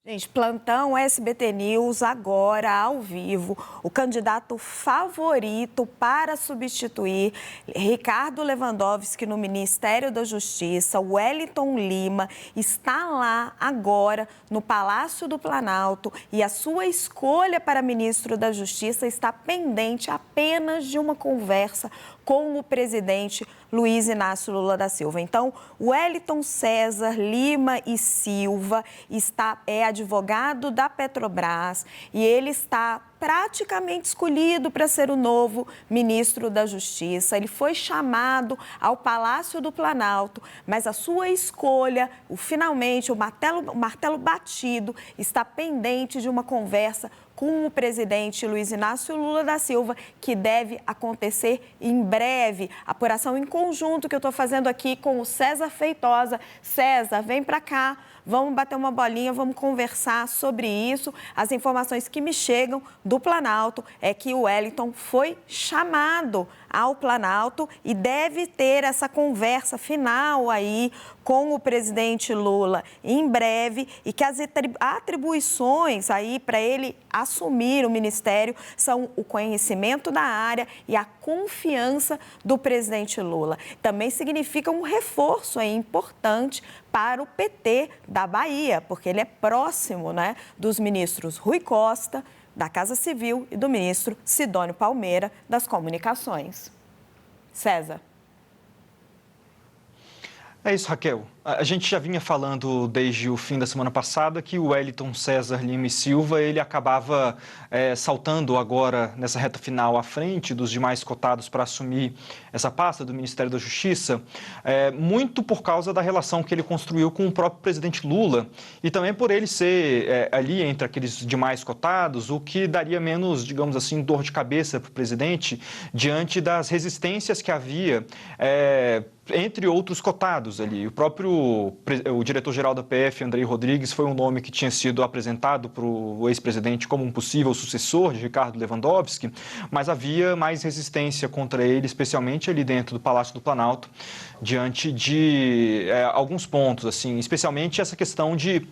Gente, plantão SBT News agora ao vivo. O candidato favorito para substituir Ricardo Lewandowski no Ministério da Justiça, Wellington Lima, está lá agora no Palácio do Planalto e a sua escolha para ministro da Justiça está pendente apenas de uma conversa com o presidente Luiz Inácio Lula da Silva. Então, Wellington César Lima e Silva é advogado da Petrobras e ele está praticamente escolhido para ser o novo ministro da Justiça. Ele foi chamado ao Palácio do Planalto, mas a sua escolha, finalmente, o martelo batido, está pendente de uma conversa com o presidente Luiz Inácio Lula da Silva, que deve acontecer em breve. Apuração em conjunto que eu estou fazendo aqui com o César Feitosa. César, vem para cá, vamos bater uma bolinha, vamos conversar sobre isso. As informações que me chegam do Planalto é que o Wellington foi chamado ao Planalto e deve ter essa conversa final aí com o presidente Lula em breve e que as atribuições aí para ele assumir o ministério são o conhecimento da área e a confiança do presidente Lula. Também significa um reforço aí importante para o PT da Bahia, porque ele é próximo, né, dos ministros Rui Costa, da Casa Civil, e do ministro Sidônio Palmeira, das Comunicações. César. É isso, Raquel. A gente já vinha falando desde o fim da semana passada que o Wellington César Lima e Silva, ele acabava saltando agora nessa reta final à frente dos demais cotados para assumir essa pasta do Ministério da Justiça, muito por causa da relação que ele construiu com o próprio presidente Lula e também por ele ser ali entre aqueles demais cotados, o que daria menos, digamos assim, dor de cabeça para o presidente diante das resistências que havia entre outros cotados ali. O diretor-geral da PF, Andrei Rodrigues, foi um nome que tinha sido apresentado para o ex-presidente como um possível sucessor de Ricardo Lewandowski, mas havia mais resistência contra ele, especialmente ali dentro do Palácio do Planalto, diante de alguns pontos, assim, especialmente essa questão de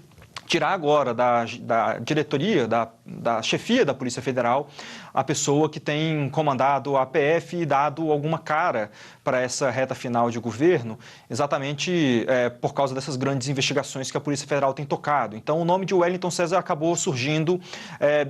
tirar agora da diretoria, da chefia da Polícia Federal, a pessoa que tem comandado a PF e dado alguma cara para essa reta final de governo, exatamente por causa dessas grandes investigações que a Polícia Federal tem tocado. Então, o nome de Wellington César acabou surgindo.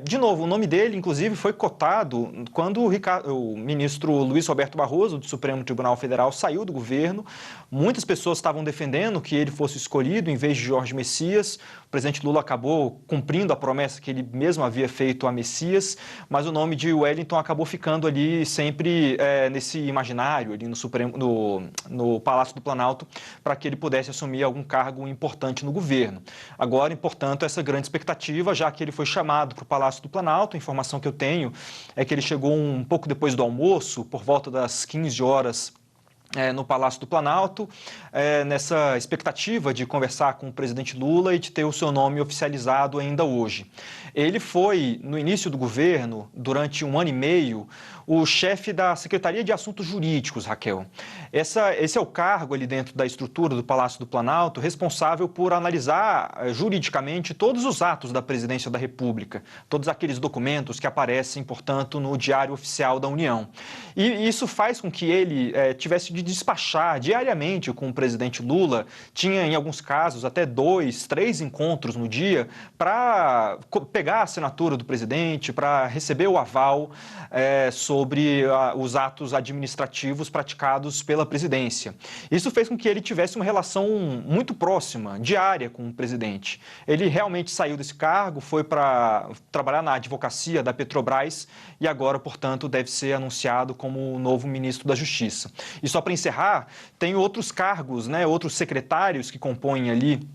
De novo, o nome dele, inclusive, foi cotado quando o ministro Luiz Roberto Barroso, do Supremo Tribunal Federal, saiu do governo. Muitas pessoas estavam defendendo que ele fosse escolhido em vez de Jorge Messias. O presidente Lula acabou cumprindo a promessa que ele mesmo havia feito a Messias, mas o nome de Wellington acabou ficando ali sempre nesse imaginário, ali no Palácio do Planalto, para que ele pudesse assumir algum cargo importante no governo. Agora, portanto, essa grande expectativa, já que ele foi chamado para o Palácio do Planalto, a informação que eu tenho é que ele chegou um pouco depois do almoço, por volta das 15 horas, no Palácio do Planalto, nessa expectativa de conversar com o presidente Lula e de ter o seu nome oficializado ainda hoje. Ele foi, no início do governo, durante 1 ano e meio, o chefe da Secretaria de Assuntos Jurídicos, Raquel. Esse é o cargo ali dentro da estrutura do Palácio do Planalto, responsável por analisar juridicamente todos os atos da Presidência da República, todos aqueles documentos que aparecem, portanto, no Diário Oficial da União. E isso faz com que ele tivesse de despachar diariamente com o presidente Lula, tinha em alguns casos até 2, 3 encontros no dia para pegar a assinatura do presidente, para receber o aval sobre os atos administrativos praticados pela presidência. Isso fez com que ele tivesse uma relação muito próxima, diária com o presidente. Ele realmente saiu desse cargo, foi para trabalhar na advocacia da Petrobras e agora, portanto, deve ser anunciado como o novo ministro da Justiça. E só para encerrar, tem outros cargos, outros secretários que compõem ali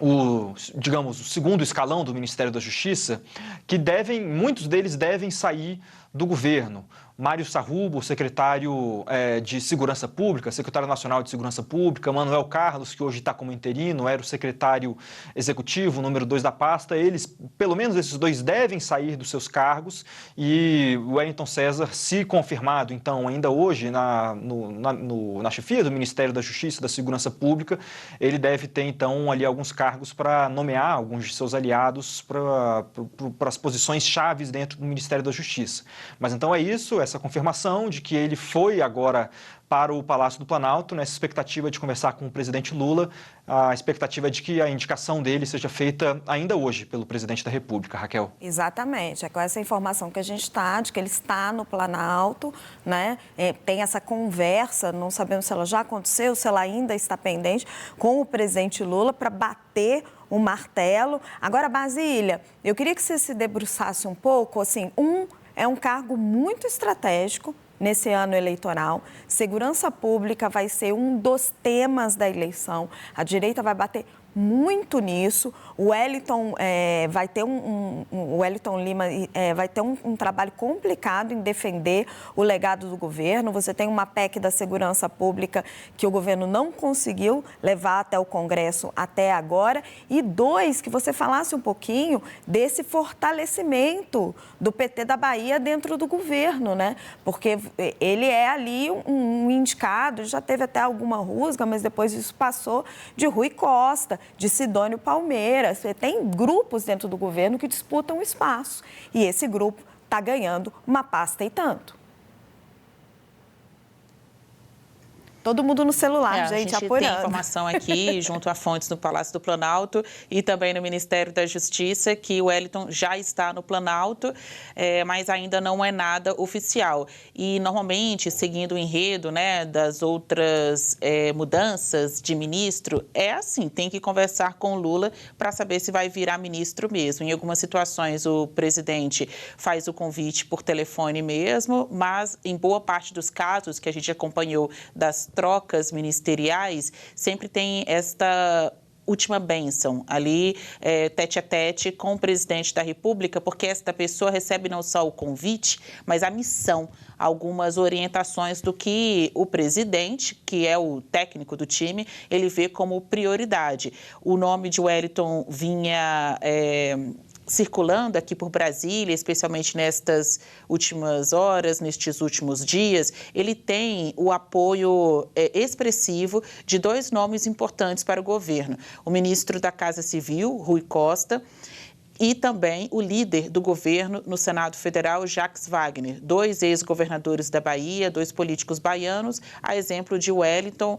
o segundo escalão do Ministério da Justiça, que muitos deles devem sair do governo. Mário Sarrubo, secretário de Segurança Pública, secretário nacional de Segurança Pública, Manuel Carlos, que hoje está como interino, era o secretário executivo, número 2 da pasta. Eles, pelo menos esses dois, devem sair dos seus cargos e o Wellington César, se confirmado, então, ainda hoje na chefia do Ministério da Justiça e da Segurança Pública, ele deve ter, então, ali alguns cargos para nomear alguns de seus aliados para as posições chaves dentro do Ministério da Justiça. Mas então é isso, essa confirmação de que ele foi agora para o Palácio do Planalto, nessa expectativa de conversar com o presidente Lula, a expectativa é de que a indicação dele seja feita ainda hoje pelo presidente da República, Raquel. Exatamente, é com essa informação que a gente está, de que ele está no Planalto, né? Tem essa conversa, não sabemos se ela já aconteceu, se ela ainda está pendente, com o presidente Lula para bater o martelo. Agora, Basília, eu queria que você se debruçasse um pouco, assim, é um cargo muito estratégico nesse ano eleitoral. Segurança pública vai ser um dos temas da eleição. A direita vai bater muito nisso. O Wellington vai ter o Wellington Lima vai ter um trabalho complicado em defender o legado do governo. Você tem uma PEC da segurança pública que o governo não conseguiu levar até o Congresso até agora. E dois, que você falasse um pouquinho desse fortalecimento do PT da Bahia dentro do governo, né? Porque ele é ali um indicado, já teve até alguma rusga, mas depois isso passou, de Rui Costa, de Sidônio Palmeira. Você tem grupos dentro do governo que disputam espaço. E esse grupo está ganhando uma pasta e tanto. Todo mundo no celular, gente, apurando. A gente tem informação aqui, junto a fontes no Palácio do Planalto e também no Ministério da Justiça, que o Wellington já está no Planalto, mas ainda não é nada oficial. E, normalmente, seguindo o enredo, né, das outras mudanças de ministro, é assim, tem que conversar com o Lula para saber se vai virar ministro mesmo. Em algumas situações, o presidente faz o convite por telefone mesmo, mas, em boa parte dos casos que a gente acompanhou das trocas ministeriais, sempre tem esta última bênção ali, tete a tete com o presidente da República, porque esta pessoa recebe não só o convite, mas a missão, algumas orientações do que o presidente, que é o técnico do time, ele vê como prioridade. O nome de Wellington vinha circulando aqui por Brasília, especialmente nestas últimas horas, nestes últimos dias. Ele tem o apoio expressivo de dois nomes importantes para o governo. O ministro da Casa Civil, Rui Costa, e também o líder do governo no Senado Federal, Jacques Wagner, dois ex-governadores da Bahia, dois políticos baianos, a exemplo de Wellington,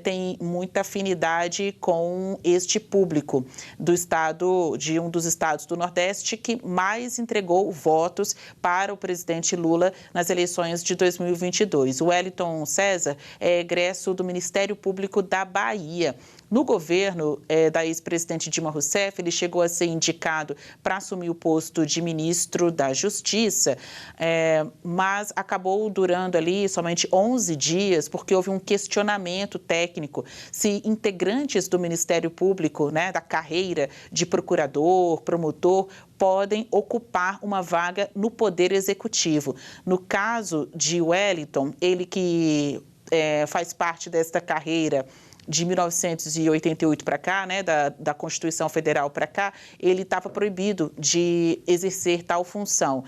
tem muita afinidade com este público do estado, de um dos estados do Nordeste que mais entregou votos para o presidente Lula nas eleições de 2022. O Wellington César é egresso do Ministério Público da Bahia. No governo da ex-presidente Dilma Rousseff, ele chegou a ser indicado para assumir o posto de ministro da Justiça, mas acabou durando ali somente 11 dias, porque houve um questionamento técnico se integrantes do Ministério Público, né, da carreira de procurador, promotor, podem ocupar uma vaga no Poder Executivo. No caso de Wellington, ele que faz parte desta carreira de 1988 para cá, né, da Constituição Federal para cá, ele estava proibido de exercer tal função.